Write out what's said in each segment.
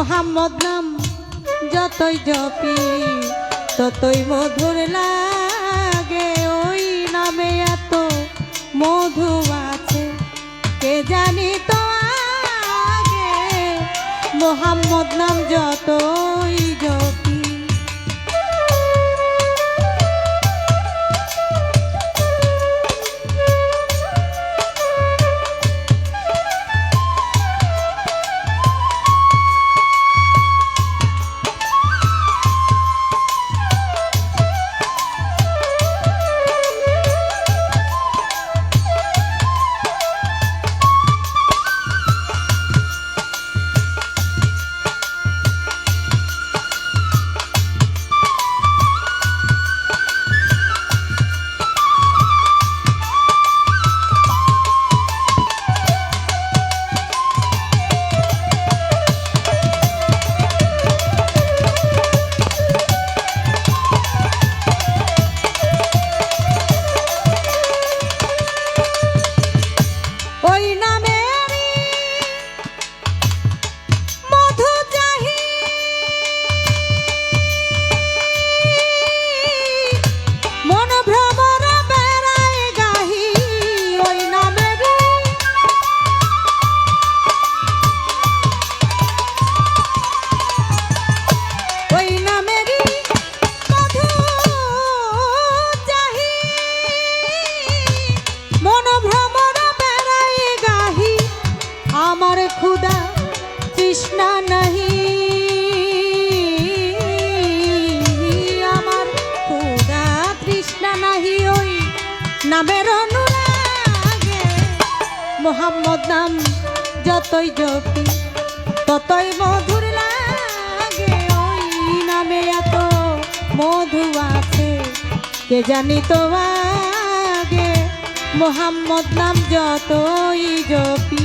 মোহাম্মদ নাম যতই জপি ততই মধুর লাগে। ওই নামে এত মধু আছে কে জানি তো আগে। মোহাম্মদ নাম যতই জপি खुदा तृष्णा नहीं आमार खुदा तृष्णा नहीं ओई नामेर अनुरागे। मोहम्मद नाम যতই জপি ততই মধুর লাগে। ওই নামে এত মধু আছে কে জানি তো আগে। মোহাম্মদ নাম যতই জপি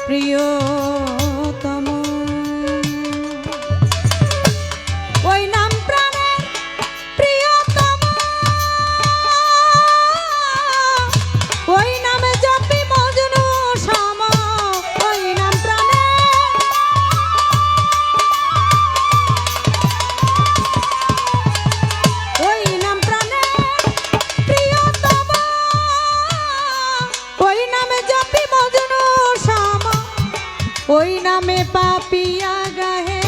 প্রিয়তম ওই নাম প্রাণের প্রিয়তম ওই নামে জপি মজনু সম ওই নাম প্রাণের ওই নাম প্রাণের প্রিয়তম ওই নামে জপি মজনু সম ওই নামে পাপিয়া গাহে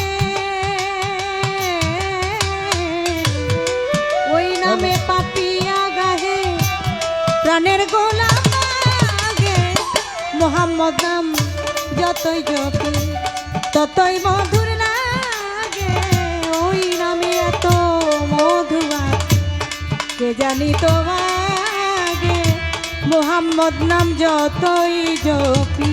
ওই নামে পাপিয়া গাহে প্রাণের গোলাম লাগে। মোহাম্মদ নাম যতই জপি ততই মধুর লাগে। ওই নামে এত মধু আছে কে জানি তো আগে। মোহাম্মদ নাম যতই জপি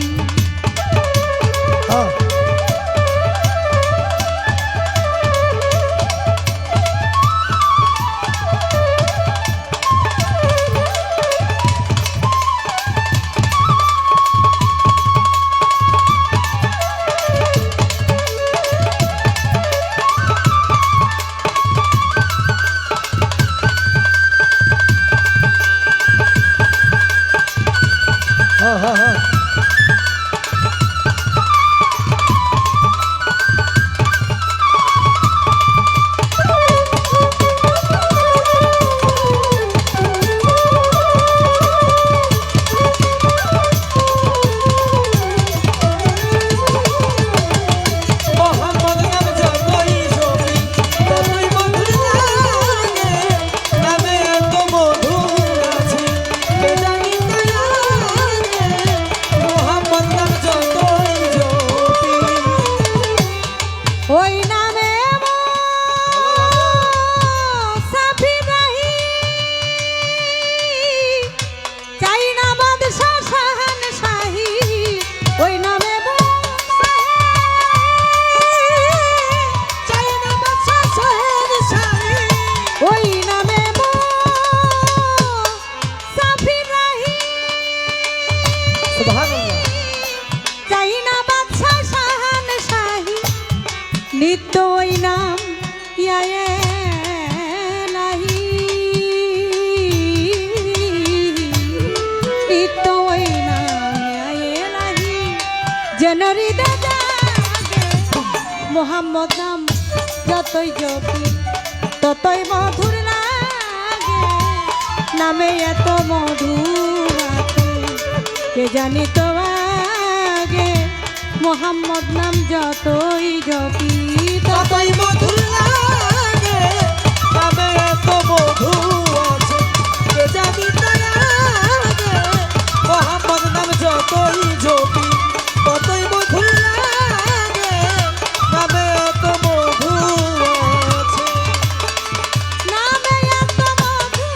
নিত্য ওই নাম ইয়ায়ে লাহি, নিত্য ওই নাম ইয়ায়ে লাহি, যেন হৃদয় জাগে মোহাম্মদ নাম যতই জপি ততই মধুর লাগে, নামে এত মধু আছে কে জানি তো আগে, মোহাম্মদ নাম যতই জপি ততই মধুর লাগে, নামে এত মধু আছে কে জানি তার আগে, মোহাম্মদ নাম যতই জপি ততই মধুর লাগে, নামে এত মধু আছে। নামে এত মধু,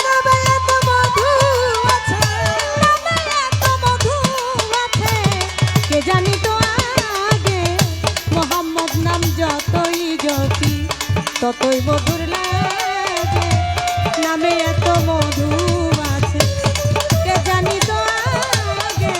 নামে এত মধু আছে, নামে এত মধু আছে কে জানি তো আগে, মোহাম্মদ নাম যতই জপি ততই মধুর লাগে, নামে এত মধু আছে কে জানি তো আগে,